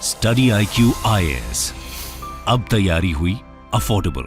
Study IQ IAS, अब तैयारी हुई अफोर्डेबल।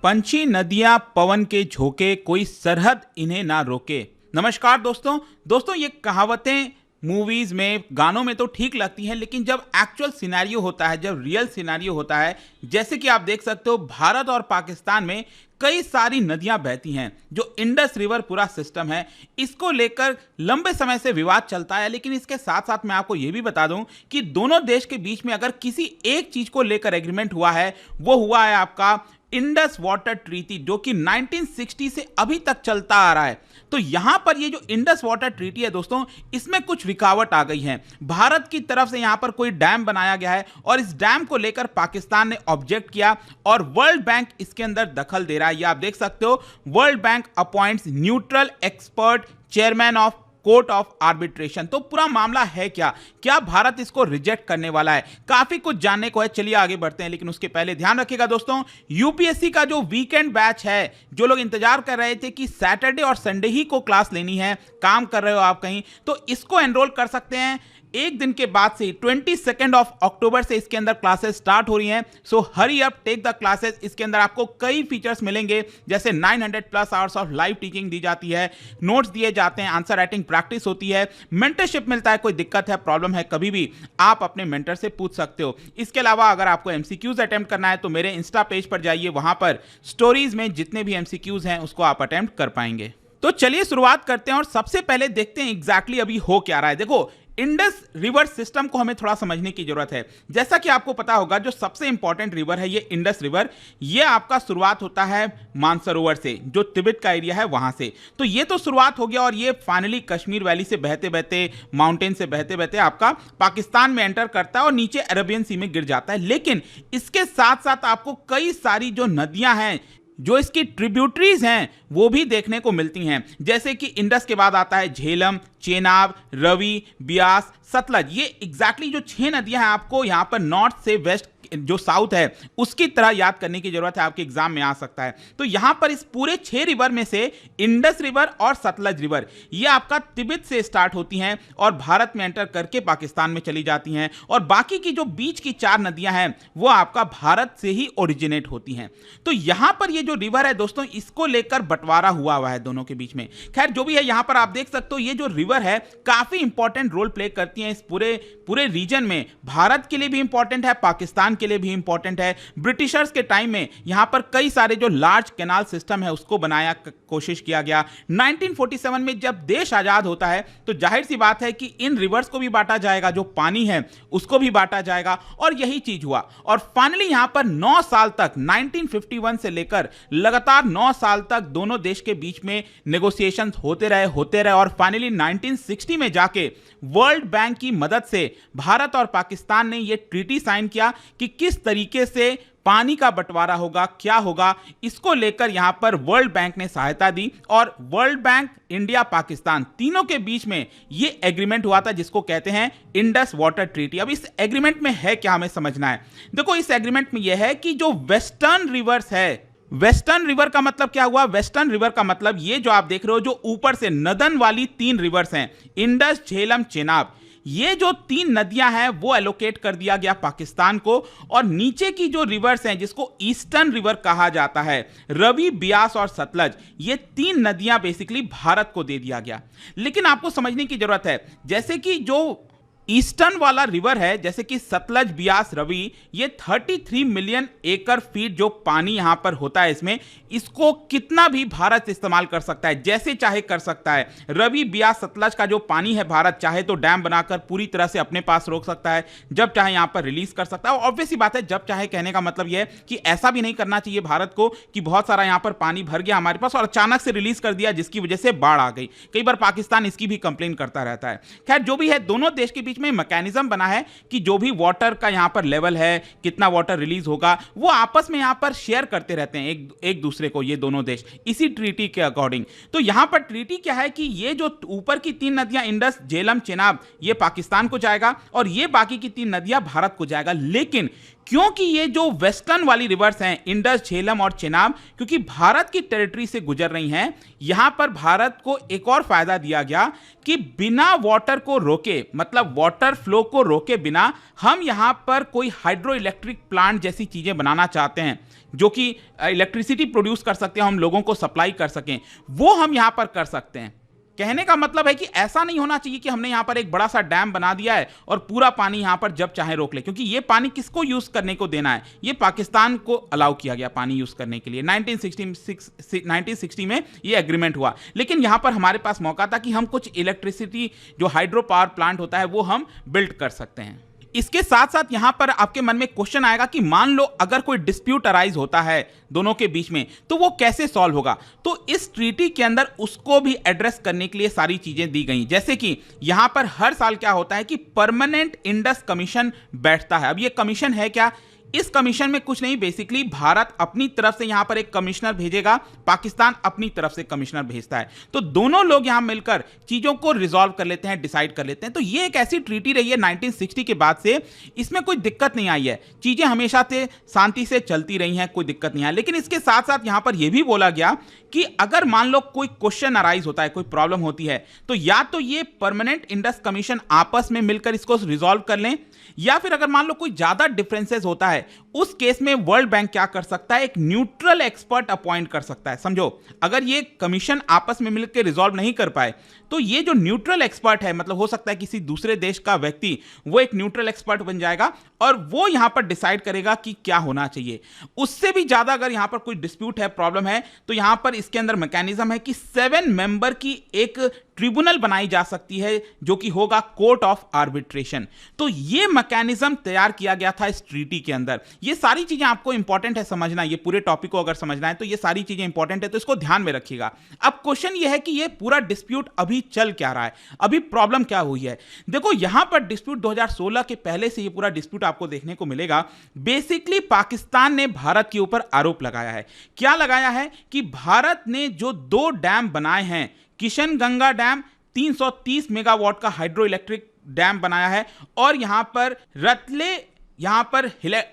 पंछी नदियां पवन के झोंके, कोई सरहद इन्हें ना रोके। नमस्कार दोस्तों, ये कहावतें मूवीज में, गानों में तो ठीक लगती हैं, लेकिन जब एक्चुअल सिनेरियो होता है, जब रियल सिनेरियो होता है, जैसे कि आप देख सकते हो भारत और पाकिस्तान में कई सारी नदियां बहती हैं। जो इंडस रिवर पूरा सिस्टम है, इसको लेकर लंबे समय से विवाद चलता है। लेकिन इसके साथ साथ मैं आपको यह भी बता दूं कि दोनों देश के बीच में अगर किसी एक चीज को लेकर एग्रीमेंट हुआ है, वो हुआ है आपका इंडस वाटर ट्रीटी, जो कि 1960 से अभी तक चलता आ रहा है। तो यहां पर ये जो इंडस वाटर ट्रीटी है दोस्तों, इसमें कुछ रुकावट आ गई है। भारत की तरफ से यहां पर कोई डैम बनाया गया है और इस डैम को लेकर पाकिस्तान ने ऑब्जेक्ट किया और वर्ल्ड बैंक इसके अंदर दखल दे रहा है। ये आप देख सकते हो, world bank appoints neutral expert chairman of court of arbitration. तो पूरा मामला है क्या भारत इसको रिजेक्ट करने वाला है? काफी कुछ जानने को है, चलिए आगे बढ़ते हैं। लेकिन उसके पहले ध्यान रखिएगा दोस्तों, यूपीएससी का जो वीकेंड बैच है, जो लोग इंतजार कर रहे थे कि सैटरडे और संडे ही को क्लास लेनी है, काम कर रहे हो आप कहीं, तो इसको एनरोल कर सकते हैं। एक दिन के बाद से 22 अक्टूबर से इसके अंदर क्लासेस स्टार्ट हो रही हैं। So hurry up, take the classes. इसके अंदर आपको कई फीचर्स मिलेंगे, जैसे 900+ आवर्स ऑफ लाइव टीचिंग दी जाती है, नोट्स दिए जाते हैं, आंसर राइटिंग प्रैक्टिस होती है, मेंटरशिप मिलता है। कोई दिक्कत है, प्रॉब्लम है, कभी भी आप अपने मेंटर से पूछ सकते हो। इसके अलावा अगर आपको एमसीक्यूज अटेम्प्ट करना है तो मेरे इंस्टा पेज पर जाइए, वहां पर स्टोरीज में जितने भी एमसीक्यूज हैं उसको आप अटेम्प्ट कर पाएंगे। तो चलिए शुरुआत करते हैं और सबसे पहले देखते हैं एग्जैक्टली अभी हो क्या रहा है। देखो, इंडस रिवर सिस्टम को हमें थोड़ा समझने की जरूरत है। जैसा कि आपको पता होगा, जो सबसे इंपॉर्टेंट रिवर है ये इंडस रिवर, ये आपका शुरुआत होता है मानसरोवर से, जो तिब्बत का एरिया है वहां से। तो ये तो शुरुआत हो गया और ये फाइनली कश्मीर वैली से बहते बहते, माउंटेन से बहते बहते आपका पाकिस्तान में एंटर करता है और नीचे अरेबियन सी में गिर जाता है। लेकिन इसके साथ साथ आपको कई सारी जो नदियां हैं, जो इसकी ट्रिब्यूटरीज हैं, वो भी देखने को मिलती हैं। जैसे कि इंडस के बाद आता है झेलम, चेनाब, रवि, ब्यास, सतलज। ये एग्जैक्टली जो 6 नदियां हैं, आपको यहां पर नॉर्थ से वेस्ट, जो साउथ है, उसकी तरह याद करने की जरूरत है, आपके एग्जाम में आ सकता है। तो यहां पर इस पूरे 6 रिवर में से इंडस रिवर और सतलज रिवर, ये आपका तिब्बत से स्टार्ट होती हैं और भारत में एंटर करके पाकिस्तान में चली जाती हैं। और बाकी की जो बीच की 4 नदियां हैं, वो आपका भारत से ही ओरिजिनेट होती हैं। तो यहां पर ये जो रिवर है दोस्तों, इसको लेकर बंटवारा हुआ है दोनों के बीच में। खैर, जो भी है, यहां पर आप देख सकते हो ये जो रिवर है काफी इंपॉर्टेंट रोल प्ले करती है इस पूरे रीजन में। भारत के लिए भी इंपॉर्टेंट है, पाकिस्तान के लिए भी इंपॉर्टेंट है। ब्रिटिशर्स के टाइम में यहां पर कई सारे जो लार्ज कैनाल सिस्टम है उसको बनाया कोशिश किया गया। 1947 में जब देश आजाद होता है तो जाहिर सी बात है कि इन रिवर्स को भी बांटा जाएगा, जो पानी है उसको भी बांटा जाएगा, और यही चीज हुआ। और फाइनली यहां पर 9 साल तक, 1951 से लेकर लगातार 9 साल तक दोनों देश के बीच में नेगोशिएशंस होते रहे और फाइनली 1960 में जाके वर्ल्ड बैंक की मदद से भारत और पाकिस्तान ने यह ट्रीटी साइन किया कि किस तरीके से पानी का बंटवारा होगा, क्या होगा। इसको लेकर यहां पर वर्ल्ड बैंक ने सहायता दी और वर्ल्ड बैंक, इंडिया, पाकिस्तान तीनों के बीच में यह एग्रीमेंट हुआ था, जिसको कहते हैं इंडस वाटर ट्रीटी। अब इस एग्रीमेंट में है क्या, हमें समझना है। देखो, इस एग्रीमेंट में यह है कि जो वेस्टर्न रिवर्स है, वेस्टर्न रिवर का मतलब क्या हुआ? वेस्टर्न रिवर का मतलब ये जो आप देख रहे हो, जो ऊपर से नदन वाली 3 रिवर्स हैं, इंडस, झेलम, चेनाब, ये जो 3 नदियां हैं वो एलोकेट कर दिया गया पाकिस्तान को। और नीचे की जो रिवर्स हैं, जिसको ईस्टर्न रिवर कहा जाता है, रवि, ब्यास और सतलज, ये 3 नदियां बेसिकली भारत को दे दिया गया। लेकिन आपको समझने की जरूरत है, जैसे कि जो ईस्टर्न वाला रिवर है, जैसे कि सतलज, ब्यास, रवि, ये 33 मिलियन एकड़ फीट जो पानी यहां पर होता है, इसको कितना भी भारत इस्तेमाल कर सकता है, जैसे चाहे कर सकता है। रवि, ब्यास, सतलज का जो पानी है, भारत चाहे तो डैम बनाकर पूरी तरह से अपने पास रोक सकता है, जब चाहे यहां पर रिलीज कर सकता है। ऑब्वियस ही बात है, जब चाहे कहने का मतलब यह है कि ऐसा भी नहीं करना चाहिए भारत को कि बहुत सारा यहां पर पानी भर गया हमारे पास और अचानक से रिलीज कर दिया, जिसकी वजह से बाढ़ आ गई। कई बार पाकिस्तान इसकी भी कंप्लेन करता रहता है। खैर, जो भी है, दोनों देश के बीच में मैकेनिज्म बना है कि जो भी वाटर का यहां पर लेवल है, कितना वाटर रिलीज होगा, वो आपस में यहां पर शेयर करते रहते हैं एक दूसरे को, ये दोनों देश, इसी ट्रीटी के अकॉर्डिंग। तो यहां पर ट्रीटी क्या है कि ये जो ऊपर की 3 नदियां इंडस, झेलम, चेनाब, ये पाकिस्तान को जाएगा और ये बाकी की 3 नदियां भारत को जाएगा। लेकिन क्योंकि ये जो वेस्टर्न वाली रिवर्स हैं, इंडस, झेलम और चेनाब, क्योंकि भारत की टेरिटरी से गुजर रही हैं, यहां पर भारत को एक और फायदा दिया गया कि बिना वाटर को रोके, मतलब वाटर फ्लो को रोके बिना हम यहाँ पर कोई हाइड्रो इलेक्ट्रिक प्लांट जैसी चीज़ें बनाना चाहते हैं जो कि इलेक्ट्रिसिटी प्रोड्यूस कर सकते हैं, हम लोगों को सप्लाई कर सकें, वो हम यहाँ पर कर सकते हैं। कहने का मतलब है कि ऐसा नहीं होना चाहिए कि हमने यहाँ पर एक बड़ा सा डैम बना दिया है और पूरा पानी यहाँ पर जब चाहे रोक ले, क्योंकि ये पानी किसको यूज करने को देना है? ये पाकिस्तान को अलाउ किया गया पानी यूज करने के लिए। 1960 में ये एग्रीमेंट हुआ, लेकिन यहाँ पर हमारे पास मौका था कि हम कुछ इलेक्ट्रिसिटी जो हाइड्रो पावर प्लांट होता है वो हम बिल्ड कर सकते हैं। इसके साथ साथ यहां पर आपके मन में क्वेश्चन आएगा कि मान लो अगर कोई डिस्प्यूट अराइज होता है दोनों के बीच में, तो वो कैसे सॉल्व होगा? तो इस ट्रीटी के अंदर उसको भी एड्रेस करने के लिए सारी चीजें दी गई, जैसे कि यहां पर हर साल क्या होता है कि परमानेंट इंडस कमीशन बैठता है। अब ये कमीशन है क्या? इस कमीशन में कुछ नहीं, बेसिकली भारत अपनी तरफ से यहां पर एक कमिश्नर भेजेगा, पाकिस्तान अपनी तरफ से कमिश्नर भेजता है, तो दोनों लोग यहां मिलकर चीजों को रिजॉल्व कर लेते हैं, डिसाइड कर लेते हैं। तो ये एक ऐसी ट्रीटी रही है 1960 के बाद से, इसमें कोई दिक्कत नहीं आई है, चीजें हमेशा से शांति से चलती रही हैं, कोई दिक्कत नहीं आई। लेकिन इसके साथ साथ यहां पर यह भी बोला गया कि अगर मान लो कोई क्वेश्चन अराइज होता है, कोई प्रॉब्लम होती है, तो या तो ये परमानेंट इंडस कमीशन आपस में मिलकर इसको रिजॉल्व कर लें, या फिर अगर मान लो कोई ज्यादा डिफरेंसेस होता है, उस केस में वर्ल्ड बैंक क्या कर सकता है? एक न्यूट्रल एक्सपर्ट अपॉइंट कर सकता है। समझो, अगर ये कमीशन आपस में मिलकर रिजॉल्व नहीं कर पाए, तो ये जो न्यूट्रल एक्सपर्ट है, मतलब हो सकता है किसी दूसरे देश का व्यक्ति, वो एक न्यूट्रल एक्सपर्ट बन जाएगा और वो यहां पर डिसाइड करेगा कि क्या होना चाहिए। उससे भी ज्यादा अगर यहां पर कोई डिस्प्यूट है, प्रॉब्लम है, तो यहां पर इसके अंदर मैकेनिज्म है कि 7 मेंबर की एक ट्रिब्यूनल बनाई जा सकती है जो कि होगा कोर्ट ऑफ आर्बिट्रेशन। तो ये मैकेनिज्म तैयार किया गया था इस ट्रीटी के अंदर। ये सारी चीजें आपको इंपॉर्टेंट है समझना, ये पूरे टॉपिक को अगर समझना है तो ये सारी चीजें इंपॉर्टेंट है, तो इसको ध्यान में रखिएगा। अब क्वेश्चन ये है कि ये पूरा डिस्प्यूट अभी चल क्या रहा है, अभी प्रॉब्लम क्या हुई है? देखो, यहां पर डिस्प्यूट 2016 के पहले से ये पूरा डिस्प्यूट आपको देखने को मिलेगा। बेसिकली पाकिस्तान ने भारत के ऊपर आरोप लगाया है। क्या लगाया है? कि भारत ने जो 2 डैम बनाए हैं, किशन गंगा डैम 330 मेगावाट का हाइड्रो इलेक्ट्रिक डैम बनाया है, और यहां पर रतले यहां पर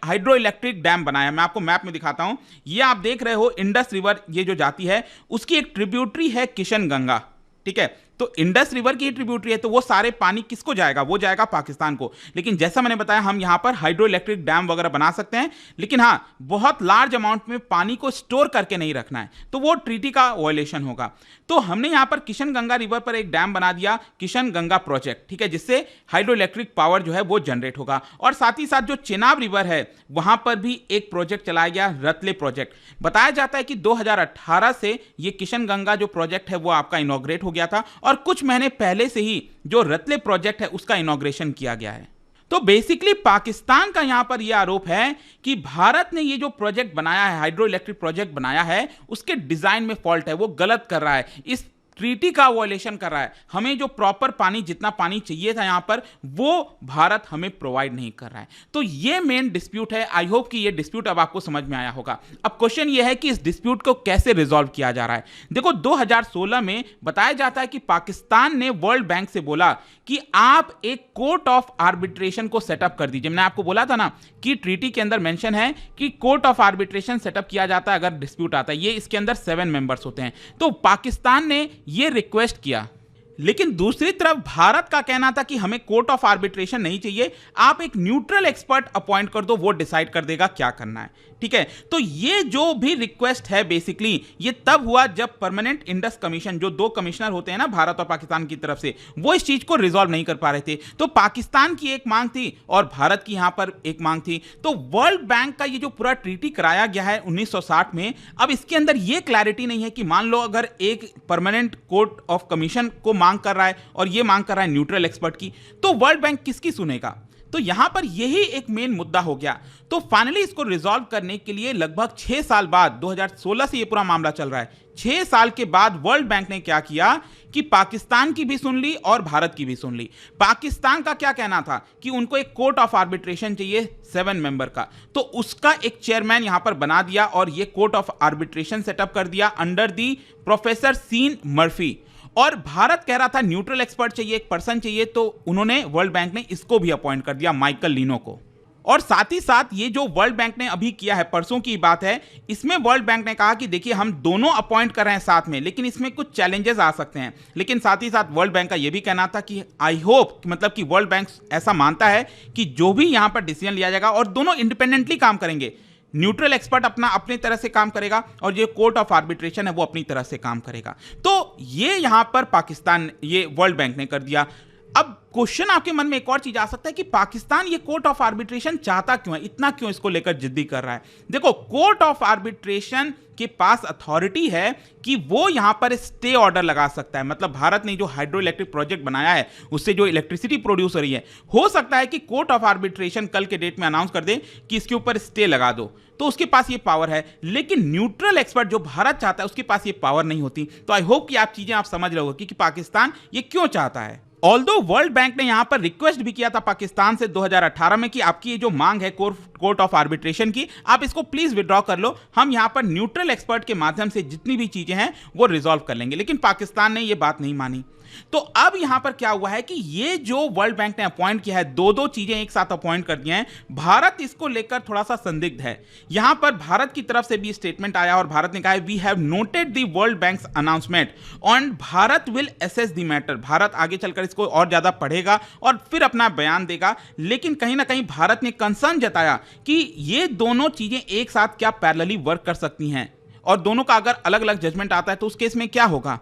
हाइड्रो इलेक्ट्रिक डैम बनाया। मैं आपको मैप में दिखाता हूं, ये आप देख रहे हो इंडस रिवर, ये जो जाती है उसकी एक ट्रिब्यूटरी है किशन गंगा, ठीक है? तो इंडस रिवर की ट्रिब्यूटरी है, तो वो सारे पानी किसको जाएगा? वो जाएगा पाकिस्तान को। लेकिन जैसा मैंने बताया, हम यहां पर हाइड्रो इलेक्ट्रिक डैम वगैरह बना सकते हैं, लेकिन हाँ, बहुत लार्ज अमाउंट में पानी को स्टोर करके नहीं रखना है, तो वो ट्रीटी का वायलेशन होगा। तो हमने यहां पर किशन गंगा रिवर पर एक डैम बना दिया, किशन गंगा प्रोजेक्ट, ठीक है, जिससे हाइड्रो इलेक्ट्रिक पावर जो है वो जनरेट होगा। और साथ ही साथ जो चेनाब रिवर है वहां पर भी एक प्रोजेक्ट चलाया गया, रतले प्रोजेक्ट। बताया जाता है कि 2018 से ये किशन गंगा जो प्रोजेक्ट है वो आपका इनॉग्रेट हो गया था, और कुछ महीने पहले से ही जो रतले प्रोजेक्ट है उसका इनॉग्रेशन किया गया है। तो बेसिकली पाकिस्तान का यहां पर यह आरोप है कि भारत ने ये जो प्रोजेक्ट बनाया है, हाइड्रो इलेक्ट्रिक प्रोजेक्ट बनाया है, उसके डिजाइन में फॉल्ट है, वो गलत कर रहा है, इस ट्रीटी का वायलेशन कर रहा है। हमें जो प्रॉपर पानी, जितना पानी चाहिए था यहां पर, वो भारत हमें प्रोवाइड नहीं कर रहा है। तो ये मेन डिस्प्यूट है। आई होप कि ये डिस्प्यूट अब आपको समझ में आया होगा। अब क्वेश्चन ये है कि इस डिस्प्यूट को कैसे रिजॉल्व किया जा रहा है। देखो, 2016 में बताया जाता है कि पाकिस्तान ने वर्ल्ड बैंक से बोला कि आप एक कोर्ट ऑफ आर्बिट्रेशन को सेटअप कर दीजिए। मैंने आपको बोला था ना कि ट्रीटी के अंदर मेंशन है कि कोर्ट ऑफ आर्बिट्रेशन सेटअप किया जाता है अगर डिस्प्यूट आता है। ये इसके अंदर 7 मेंबर्स होते हैं। तो पाकिस्तान ने ये रिक्वेस्ट किया, लेकिन दूसरी तरफ भारत का कहना था कि हमें कोर्ट ऑफ आर्बिट्रेशन नहीं चाहिए, आप एक न्यूट्रल एक्सपर्ट अपॉइंट कर दो, वो डिसाइड कर देगा क्या करना है, ठीक है? तो ये जो भी रिक्वेस्ट है बेसिकली ये तब हुआ जब परमानेंट इंडस कमीशन, जो 2 कमिश्नर होते हैं ना भारत और पाकिस्तान की तरफ से, वो इस चीज को रिजॉल्व नहीं कर पा रहे थे। तो पाकिस्तान की एक मांग थी और भारत की यहां पर एक मांग थी। तो वर्ल्ड बैंक का ये जो पूरा ट्रीटी कराया गया है 1960 में, अब इसके अंदर ये क्लैरिटी नहीं है कि मान लो अगर एक परमानेंट कोर्ट ऑफ कमीशन को मांग कर रहा है और ये मांग कर रहा है न्यूट्रल एक्सपर्ट की, तो वर्ल्ड बैंक किसकी सुनेगा? तो यहां पर यही एक मेन मुद्दा हो गया। तो फाइनली इसको रिजॉल्व करने के लिए लगभग 6 साल बाद, 2016 से ये पूरा मामला चल रहा है, 6 साल के बाद वर्ल्ड बैंक ने क्या किया कि पाकिस्तान की भी सुन ली और भारत की भी सुन ली। पाकिस्तान का क्या कहना था कि उनको एक कोर्ट ऑफ आर्बिट्रेशन चाहिए 7 मेंबर का, तो उसका एक चेयरमैन यहां पर बना दिया और ये कोर्ट ऑफ आर्बिट्रेशन सेटअप कर दिया under the professor Sean Murphy. और भारत कह रहा था न्यूट्रल एक्सपर्ट चाहिए, एक पर्सन चाहिए, तो उन्होंने, वर्ल्ड बैंक ने इसको भी अपॉइंट कर दिया, माइकल लिनो को। और साथ ही साथ ये जो वर्ल्ड बैंक ने अभी किया है, परसों की बात है, इसमें वर्ल्ड बैंक ने कहा कि देखिए हम दोनों अपॉइंट कर रहे हैं साथ में, लेकिन इसमें कुछ चैलेंजेस आ सकते हैं। लेकिन साथ ही साथ वर्ल्ड बैंक का ये भी कहना था कि आई होप, मतलब कि वर्ल्ड बैंक ऐसा मानता है कि जो भी यहां पर डिसीजन लिया जाएगा और दोनों इंडिपेंडेंटली काम करेंगे, न्यूट्रल एक्सपर्ट अपनी तरह से काम करेगा और जो कोर्ट ऑफ आर्बिट्रेशन है वो अपनी तरह से काम करेगा। तो ये यहां पर पाकिस्तान, ये वर्ल्ड बैंक ने कर दिया। अब क्वेश्चन आपके मन में एक और चीज आ सकता है कि पाकिस्तान ये कोर्ट ऑफ आर्बिट्रेशन चाहता क्यों है, इतना क्यों इसको लेकर जिद्दी कर रहा है। देखो, कोर्ट ऑफ आर्बिट्रेशन के पास अथॉरिटी है कि वो यहां पर स्टे ऑर्डर लगा सकता है। मतलब भारत ने जो हाइड्रो इलेक्ट्रिक प्रोजेक्ट बनाया है, उससे जो इलेक्ट्रिसिटी प्रोड्यूस हो रही है, हो सकता है कि कोर्ट ऑफ आर्बिट्रेशन कल के डेट में अनाउंस कर दे कि इसके ऊपर स्टे लगा दो, तो उसके पास ये पावर है। लेकिन न्यूट्रल एक्सपर्ट जो भारत चाहता है, उसके पास ये पावर नहीं होती। तो आई होप कि आप समझ रहे हो कि पाकिस्तान ये क्यों चाहता है। ऑल्दो वर्ल्ड बैंक ने यहां पर रिक्वेस्ट भी किया था पाकिस्तान से 2018 में कि आपकी ये जो मांग है कोर्ट ऑफ आर्बिट्रेशन की, आप इसको प्लीज विड्रॉ कर लो, हम यहां पर न्यूट्रल एक्सपर्ट के माध्यम से जितनी भी चीजें हैं वो रिजॉल्व कर लेंगे। लेकिन पाकिस्तान ने ये बात नहीं मानी। तो अब यहां पर क्या हुआ है कि ये जो वर्ल्ड बैंक ने अपॉइंट किया है, दो चीजें एक साथ अपॉइंट कर दी हैं, भारत इसको लेकर थोड़ा सा संदिग्ध है। यहां पर भारत की तरफ से भी स्टेटमेंट आया और भारत ने कहा है we have noted the World Bank's announcement and Bharat will assess the matter. Bharat आगे चलकर इसको और ज्यादा पढ़ेगा और फिर अपना बयान देगा। लेकिन कहीं ना कहीं भारत ने कंसर्न जताया कि ये दोनों चीजें एक साथ क्या पैरेलली वर्क कर सकती हैं, और दोनों का अगर अलग अलग जजमेंट आता है तो उस केस में क्या होगा।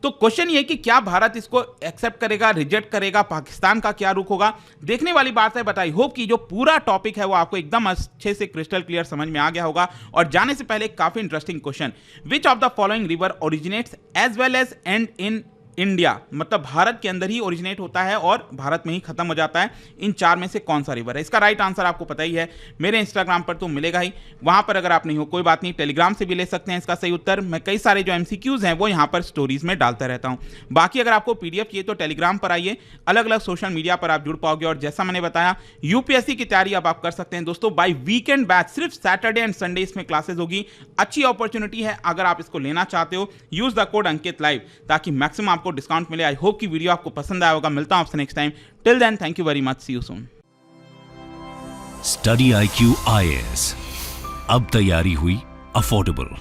तो क्वेश्चन ये कि क्या भारत इसको एक्सेप्ट करेगा, रिजेक्ट करेगा, पाकिस्तान का क्या रुख होगा, देखने वाली बात है। बट आई होप कि जो पूरा टॉपिक है वो आपको एकदम अच्छे से क्रिस्टल क्लियर समझ में आ गया होगा। और जाने से पहले काफी interesting question, which of the following river originates as well as end in India. मतलब भारत के अंदर ही ओरिजिनेट होता है और भारत में ही खत्म हो जाता है। इन चार में से कौन सा रिवर है? इसका राइट आंसर आपको पता ही है, मेरे इंस्टाग्राम पर तो मिलेगा ही। वहां पर अगर आप नहीं हो कोई बात नहीं, टेलीग्राम से भी ले सकते हैं इसका सही उत्तर। मैं कई सारे जो एमसीक्यूज हैं वो यहां पर स्टोरीज में डालता रहता हूं। बाकी अगर आपको पीडीएफ चाहिए तो टेलीग्राम पर आइए, अलग अलग सोशल मीडिया पर आप जुड़ पाओगे। और जैसा मैंने बताया, यूपीएससी की तैयारी अब आप कर सकते हैं दोस्तों बाय वीकेंड बैच। सिर्फ सैटरडे एंड संडे इसमें क्लासेस होगी। अच्छी अपॉर्चुनिटी है, अगर आप इसको लेना चाहते हो use the code Ankit live ताकि मैक्सिमम आपको डिस्काउंट मिले। आई होप कि वीडियो आपको पसंद आया होगा। मिलता हूं आपसे next time. Till then, thank you very much, see you soon. Study IQ IAS, अब तैयारी हुई अफोर्डेबल।